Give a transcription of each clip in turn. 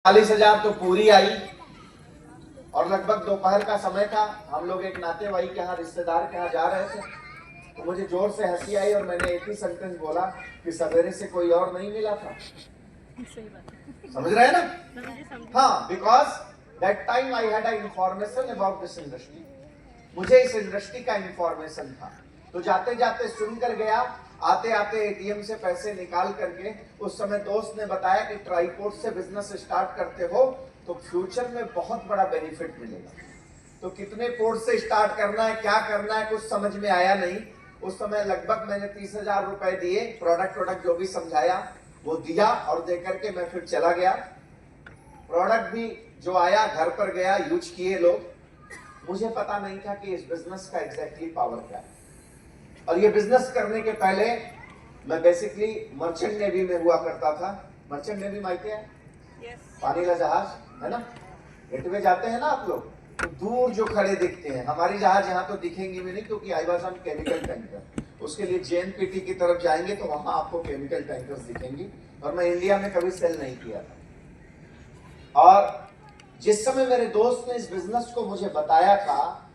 40,000 तो पूरी आई और लगभग दोपहर का समय था। हम लोग एक नातेवाई के यहाँ, रिश्तेदार के यहाँ जा रहे थे, तो मुझे जोर से हंसी आई और मैंने एक ही सेंटेंस बोला कि सवेरे से कोई और नहीं मिला था। समझ रहे हैं ना? हाँ, because that time I had a information about this industry. मुझे इस इंडस्ट्री का इंफॉर्मेशन था, तो जाते जाते सुनकर गया, आते आते एटीएम से पैसे निकाल करके, उस समय दोस्त ने बताया कि ट्राईपोर्ट से बिजनेस स्टार्ट करते हो तो फ्यूचर में बहुत बड़ा बेनिफिट मिलेगा। तो कितने पोर्ट से स्टार्ट करना है, क्या करना है, कुछ समझ में आया नहीं। उस समय लगभग मैंने 30,000 रुपए दिए, प्रोडक्ट जो भी समझाया वो दिया और दे करके मैं फिर चला गया। प्रोडक्ट भी जो आया घर पर गया, यूज किए लोग। मुझे पता नहीं था कि इस बिजनेस का एग्जैक्टली पावर क्या है। और ये बिजनेस करने के पहले मैं बेसिकली मर्चेंट नेवी में हुआ करता था। मर्चेंट नेवी माहिती है? पानी का जहाज है ना, गेटवे जाते हैं ना आप लोग, तो दूर जो खड़े दिखते हैं, हमारी जहाज यहाँ तो दिखेंगे भी नहीं क्योंकि I was on chemical tanker. उसके लिए जेएनपीटी की तरफ जाएंगे तो वहां आपको केमिकल टैंकर्स दिखेंगी, और मैं इंडिया में कभी सेल नहीं किया था। और जिस समय मेरे दोस्त ने इस बिजनेस को मुझे बताया था,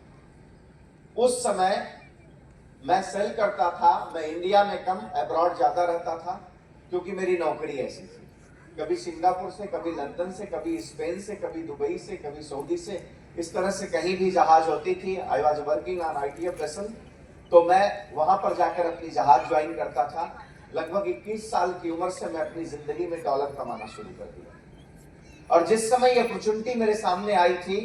उस समय मैं सेल करता था। मैं इंडिया में कम, अब्रॉड ज्यादा रहता था, क्योंकि मेरी नौकरी ऐसी थी। कभी सिंगापुर से, कभी लंदन से, कभी स्पेन से, कभी दुबई से, कभी सऊदी से, इस तरह से कहीं भी जहाज होती थी। I was working on ITF vessel, तो मैं वहां पर जाकर अपनी जहाज ज्वाइन करता था। लगभग 21 साल की उम्र से मैं अपनी जिंदगी में डॉलर कमाना शुरू कर दिया। और जिस समय ये अपॉर्चुनिटी मेरे सामने आई थी,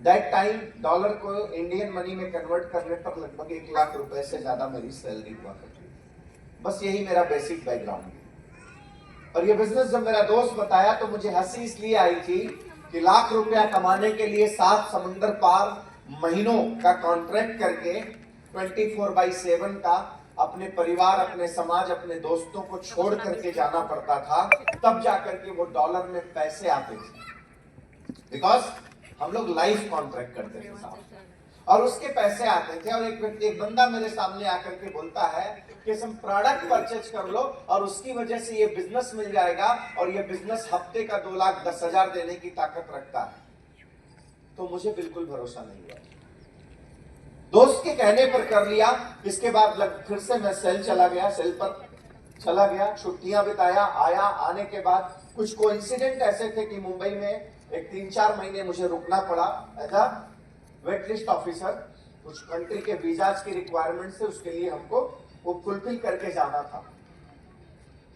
दैट टाइम डॉलर को इंडियन मनी में कन्वर्ट करने पर लगभग 1 लाख रुपए से ज्यादा मेरी सैलरी हुआ करती थी। बस यही मेरा बेसिक बैकग्राउंड है। और ये बिजनेस जब मेरा दोस्त बताया तो मुझे हंसी इसलिए आई थी कि लाख रुपया कमाने के लिए 7 समुंदर पार महीनों का कॉन्ट्रैक्ट करके 24/7 का अपने परिवार, अपने समाज, अपने दोस्तों को छोड़ करके जाना पड़ता था, तब जाकर के वो डॉलर में पैसे आते थे। बिकॉज हम लोग लाइफ कॉन्ट्रैक्ट करते थे साहब, और उसके पैसे आते थे। और एक बंदा मेरे सामने आकर के बोलता है कि हम प्रोडक्ट परचेज कर लो और उसकी वजह से ये बिजनेस मिल जाएगा, और ये बिजनेस हफ्ते का 2,10,000 देने की ताकत रखता है। तो मुझे बिल्कुल भरोसा नहीं हुआ। दोस्त के कहने पर कर लिया। इसके बाद फिर से मैं सेल चला गया, सेल पर चला गया, छुट्टियां बिताया, आया। आने के बाद कुछ कोइंसिडेंट ऐसे थे कि मुंबई में एक 3-4 महीने मुझे रुकना पड़ा as a wait list officer. कुछ कंट्री के वीजाज की रिक्वायरमेंट से, उसके लिए हमको वो फुलफिल करके जाना था।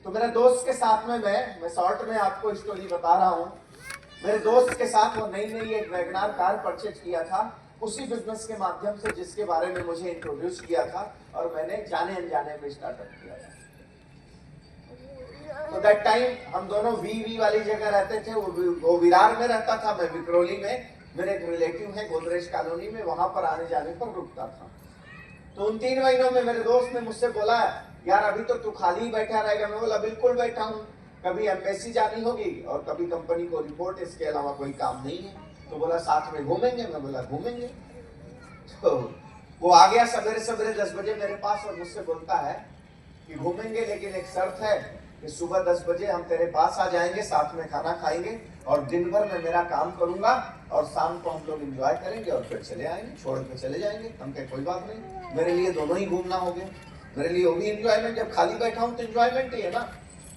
तो मेरे दोस्त के साथ में मैं शॉर्ट में आपको स्टोरी बता रहा हूँ। मेरे दोस्त के साथ वो नई एक वैगनार कार परचेज किया था, उसी बिजनेस के माध्यम से जिसके बारे में मुझे इंट्रोड्यूस किया था, और मैंने जाने अनजाने में स्टार्टअप किया था। तो दैट टाइम हम दोनों वी वाली जगह रहते थे। वो विरार में रहता था, मैं विक्रोली में। मेरे एक रिलेटिव है गोदरेज कॉलोनी में, वहां पर आने जाने पर रुकता था। तो उन 3 महीनों में मेरे दोस्त ने मुझसे बोला, यार अभी तो तू खाली ही बैठा रहेगा। मैं बोला बिल्कुल बैठा हूँ, कभी एम्बेसी जानी होगी और कभी कंपनी को रिपोर्ट, इसके अलावा कोई काम नहीं है। तो बोला साथ में घूमेंगे। मैं बोला घूमेंगे। तो वो आ गया सवेरे 10 बजे मेरे पास और मुझसे बोलता है कि घूमेंगे, लेकिन एक शर्त है कि सुबह 10 बजे हम तेरे पास आ जाएंगे, साथ में खाना खाएंगे, और दिन भर मैं मेरा काम करूंगा, और शाम को हम लोग एंजॉय करेंगे और फिर चले आएंगे, छोड़ के चले जाएंगे। हम कहे कोई बात नहीं, मेरे लिए दोनों ही घूमना हो गया, मेरे लिए वो भी एंजॉयमेंट। जब खाली बैठा हूं तो एंजॉयमेंट ही है ना।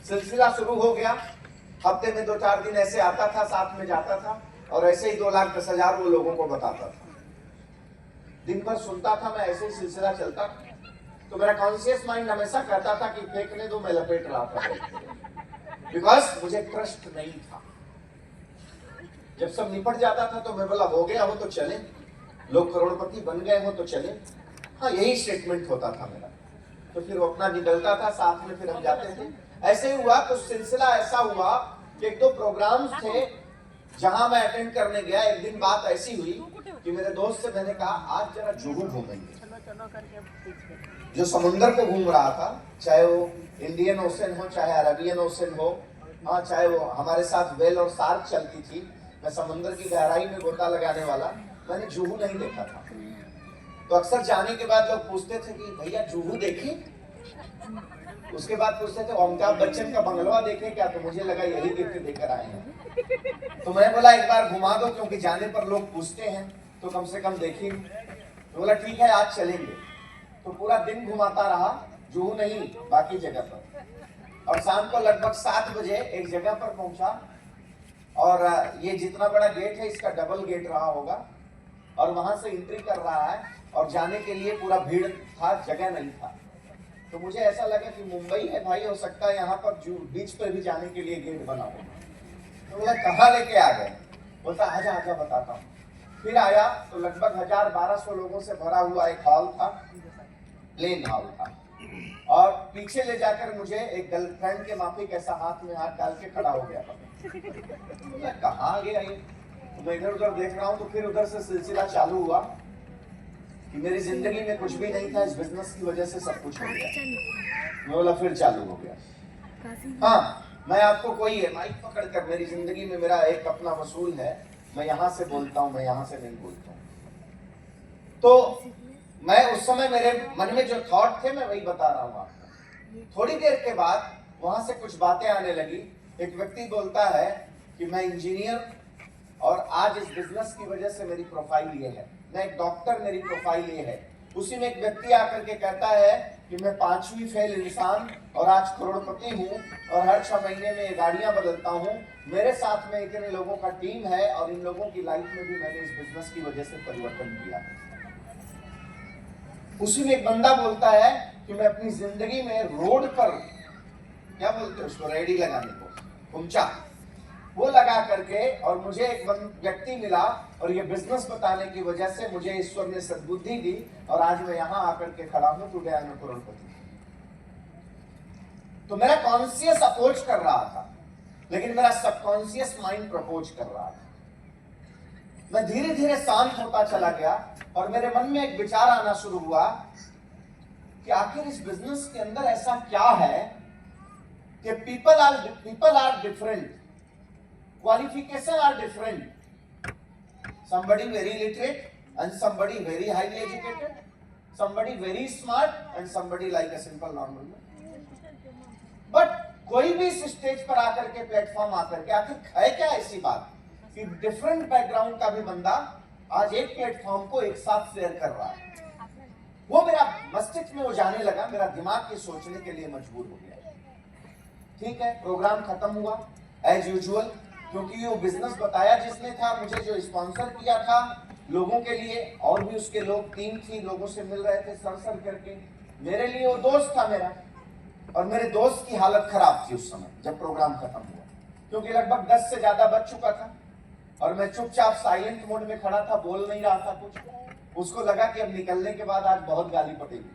सिलसिला शुरू हो गया। हफ्ते में 2-4 दिन ऐसे आता था, साथ में जाता था, और ऐसे ही 2,10,000 वो लोगों को बताता था। दिन भर सुनता था मैं, ऐसे ही सिलसिला चलता। तो मेरा कॉन्शियस माइंड हमेशा कहता था कि फेंकने दो, मैं लपेट रहा था, बिकॉज मुझे ट्रस्ट नहीं था। जब सब निपट जाता था तो मैं बोला हो गया हो तो चले, लोग करोड़पति बन गए हो तो चले। हाँ, यही स्टेटमेंट होता था मेरा। तो फिर वो अपना निकलता था, साथ में फिर हम जाते थे। ऐसे ही हुआ। तो सिलसिला ऐसा हुआ कि 1-2 प्रोग्राम्स थे जहां मैं अटेंड करने गया। एक दिन बात ऐसी हुई कि मेरे दोस्त से मैंने कहा आज जरा जुहू घूमेंगे। जो समुंदर को घूम रहा था, चाहे वो इंडियन ओशन हो, चाहे अरेबियन ओशन हो, हाँ, चाहे वो हमारे साथ वेल और शार्क चलती थी, मैं समुंदर की गहराई में गोता लगाने वाला, मैंने जुहू नहीं देखा था। तो अक्सर जाने के बाद लोग पूछते थे कि भैया जुहू देखे। उसके बाद पूछते थे अमिताभ बच्चन का बंगलवा देखे क्या? तो मुझे लगा यही गिफ्ट देकर आए हैं। तो मैं बोला एक बार घुमा दो, क्योंकि जाने पर लोग पूछते हैं तो कम से कम देखेंगे। तो बोला ठीक है आज चलेंगे। तो पूरा दिन घुमाता रहा, जुहू नहीं बाकी जगह पर, और शाम को लगभग 7 बजे एक जगह पर पहुंचा, और ये जितना बड़ा गेट है इसका डबल गेट रहा होगा, और वहां से एंट्री कर रहा है, और जाने के लिए पूरा भीड़ था, जगह नहीं था। तो मुझे ऐसा लगा कि मुंबई है भाई, हो सकता है यहाँ पर बीच पर भी जाने के लिए गेट बना हो। तो बोला कहाँ लेके आ गए? बोलता आजा आजा बताता हूँ। फिर आया तो लगभग 1000-1200 लोगों से भरा हुआ एक हॉल था, प्लेन हॉल था, और पीछे ले जाकर मुझे एक गर्लफ्रेंड के माफिक ऐसा हाथ में हाथ डाल के खड़ा हो गया था। बोला कहाँ गया ये? तो मैं इधर उधर देख रहा हूँ, तो फिर उधर से सिलसिला चालू हुआ कि मेरी जिंदगी में कुछ भी नहीं था, इस बिजनेस की वजह से सब कुछ हो गया। मैं बोला फिर चालू हो गया। हाँ, मैं आपको कोई है माइक पकड़ कर, मेरी जिंदगी में मेरा एक अपना वसूल है, मैं यहाँ से बोलता हूँ, मैं यहाँ से नहीं बोलता हूँ। तो मैं उस समय मेरे मन में जो थॉट थे मैं वही बता रहा हूँ आपको। थोड़ी देर के बाद वहां से कुछ बातें आने लगी। एक व्यक्ति बोलता है कि मैं इंजीनियर, और आज इस बिजनेस की वजह से मेरी प्रोफाइल ये है। मैं एक डॉक्टर, मेरी प्रोफाइल ये है। उसी में एक व्यक्ति आकर के कहता है कि मैं 5वीं फेल इंसान और आज करोड़पति हूँ, और हर 6 महीने में ये गाड़ियां बदलता हूँ। मेरे साथ में इतने लोगों का टीम है, और इन लोगों की लाइफ में भी मैंने इस बिजनेस की वजह से परिवर्तन किया। उसी में एक बंदा बोलता है कि मैं अपनी जिंदगी में रोड पर, क्या बोलते हैं उसको, रेडी लगाने को, ऊंचा वो लगा करके, और मुझे एक व्यक्ति मिला, और ये बिजनेस बताने की वजह से मुझे ईश्वर ने सद्बुद्धि दी, और आज मैं यहाँ आकर के खड़ा हूँ, टुडे आई एम करोड़पति। तो मेरा कॉन्शियस अप्रोच कर रहा था, लेकिन मेरा सबकॉन्शियस माइंड प्रपोज कर रहा था। मैं धीरे धीरे शांत होता चला गया, और मेरे मन में एक विचार आना शुरू हुआ कि आखिर इस बिजनेस के अंदर ऐसा क्या है कि people are different, qualification are different. Somebody very literate and somebody very highly educated, somebody very smart and somebody like a simple normal man. But कोई भी इस स्टेज पर आकर के, प्लेटफॉर्म आकर के, आखिर है क्या ऐसी बात कि डिफरेंट बैकग्राउंड का भी बंदा आज एक प्लेटफॉर्म को एक साथ शेयर कर रहा है? वो मेरा मस्तिष्क में वो जाने लगा, मेरा दिमाग ये सोचने के लिए मजबूर हो गया। ठीक है, प्रोग्राम खत्म हुआ एज यूजुअल, क्योंकि वो बिजनेस बताया जिसने था, मुझे जो स्पॉन्सर किया था लोगों के लिए, और भी उसके लोग, टीम थी, लोगों से मिल रहे थे सर सर करके। मेरे लिए वो दोस्त था मेरा, और मेरे दोस्त की हालत खराब थी उस समय जब प्रोग्राम खत्म हुआ, क्योंकि लगभग 10 से ज्यादा बज चुका था, और मैं चुपचाप साइलेंट मोड में खड़ा था, बोल नहीं रहा था कुछ। उसको लगा कि अब निकलने के बाद आज बहुत गाली पड़ेगी,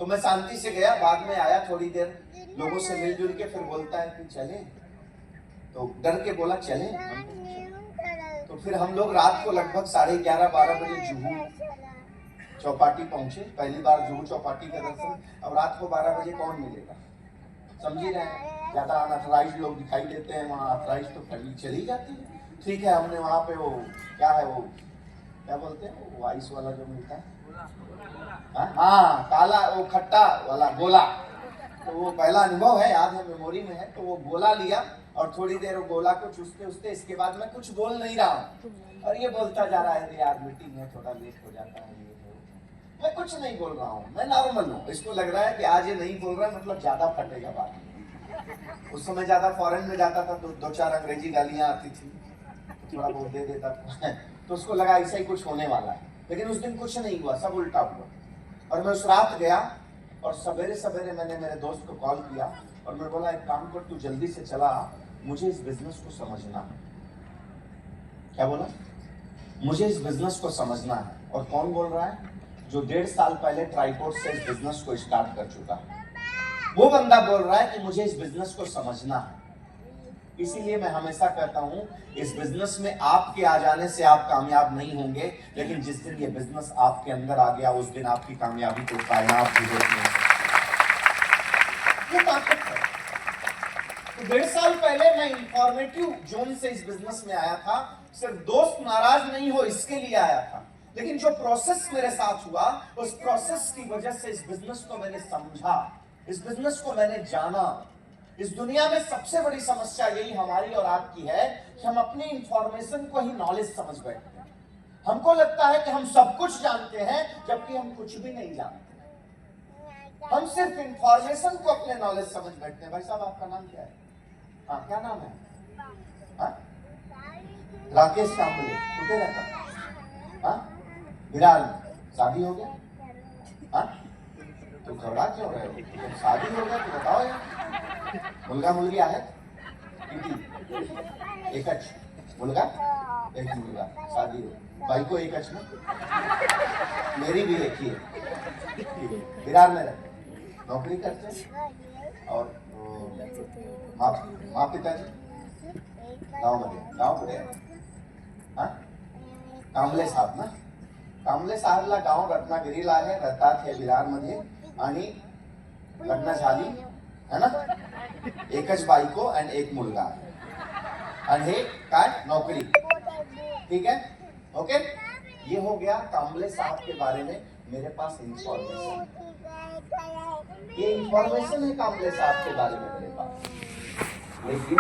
तो मैं शांति से गया। बाद में आया, थोड़ी देर लोगों से मिलजुल के, फिर बोलता है कि चले, तो डर के बोला चले। तो फिर हम लोग रात को लगभग 11:30-12 बजे जुहू चौपाटी पहुंचे। पहली बार जुहू चौपाटी का दर्शन। अब रात को 12 बजे कौन मिलेगा, समझ ही रहे हैं, ज्यादा अनऑथराइज्ड लोग दिखाई देते हैं, वहाँ ऑथराइज्ड तो फैमिली चली जाती है। ठीक है, हमने वहाँ पे वो क्या है, वो क्या बोलते हैं, वो आइस वाला जो मिलता है, हाँ काला, वो खट्टा वाला गोला, तो वो पहला अनुभव है, याद है, मेमोरी में है। तो वो गोला लिया, और थोड़ी देर वो गोला को चूसते उसते, इसके बाद मैं कुछ बोल नहीं रहा हूँ, और ये बोलता जा रहा है यार मीटिंग में थोड़ा लेट हो जाता है, ये मैं कुछ नहीं बोल रहा हूँ, मैं नॉर्मल हूँ। इसको लग रहा है कि आज ये नहीं बोल रहा है, मतलब ज्यादा फटेगा बात। उस समय ज्यादा फॉरेन में जाता था, तो 2-4 अंग्रेजी गालियां आती थी, थोड़ा बहुत दे देता था तो उसको लगा ऐसा ही कुछ होने वाला है। लेकिन उस दिन कुछ नहीं हुआ, सब उल्टा हुआ। और मैं उस रात गया, और सवेरे सवेरे मैंने मेरे दोस्त को कॉल किया, और मैं बोला एक काम कर, तू जल्दी से चला, मुझे इस बिजनेस को समझना है। क्या बोला? मुझे इस बिजनेस को समझना है। और कौन बोल रहा है? जो 1.5 साल पहले ट्राइपोर्ट से इस बिजनेस को स्टार्ट कर चुका है, वो बंदा बोल रहा है कि मुझे इस बिजनेस को समझना है। इसीलिए मैं हमेशा कहता हूं, इस बिजनेस में आपके आ जाने से आप कामयाब नहीं होंगे, लेकिन जिस दिन ये बिजनेस आपके अंदर आ गया, उस दिन आपकी कामयाबी को कायनात भी देखने ये ताकत है। तो 1.5 साल पहले मैं इंफॉर्मेटिव जोन से इस बिजनेस में आया था, सिर्फ दोस्त नाराज नहीं हो इसके लिए आया था, लेकिन जो प्रोसेस मेरे साथ हुआ, उस प्रोसेस की वजह से इस बिजनेस को मैंने समझा, इस बिजनेस को मैंने जाना। इस दुनिया में सबसे बड़ी समस्या यही हमारी और आपकी है कि हम अपनी इंफॉर्मेशन को ही नॉलेज समझ बैठते हैं। हमको लगता है कि हम सब कुछ जानते हैं, जबकि हम कुछ भी नहीं जानते। हम सिर्फ इंफॉर्मेशन को अपने नॉलेज समझ बैठते हैं। भाई साहब, आपका नाम क्या है? हाँ, क्या नाम है? हाँ? राकेश कांबले। कुठे रहता? हाँ, विरार में। शादी हो गया? हाँ, तो घबरा क्यों रहे हो? जब शादी हो गया तो बताओ यार। मुलगा मुलगी आहे? किती? एकच मुलगा, एक मुलगा, शादी हो। भाई को एकच ना? मेरी भी एक ही है। विरार में रहते, नौकरी करते हैं। और माँ पिताजी गाँव मध्ये, गाव कुठे आहे? हाँ, कांबळे साहेब ना? कांबळे साहेबला गाव रत्नागिरीला आहे, राहतात हे विरार मध्ये, आणि लग्न झाली है ना, एकच बायको आणि एक मुलगा आहे, आणि हे काय नौकरी। ठीक है, ओके। ये हो गया कांबळे साहब के बारे में मेरे पास इंफॉर्मेशन। ये इंफॉर्मेशन है कांबळे साहब के बारे में मेरे पास, लेकिन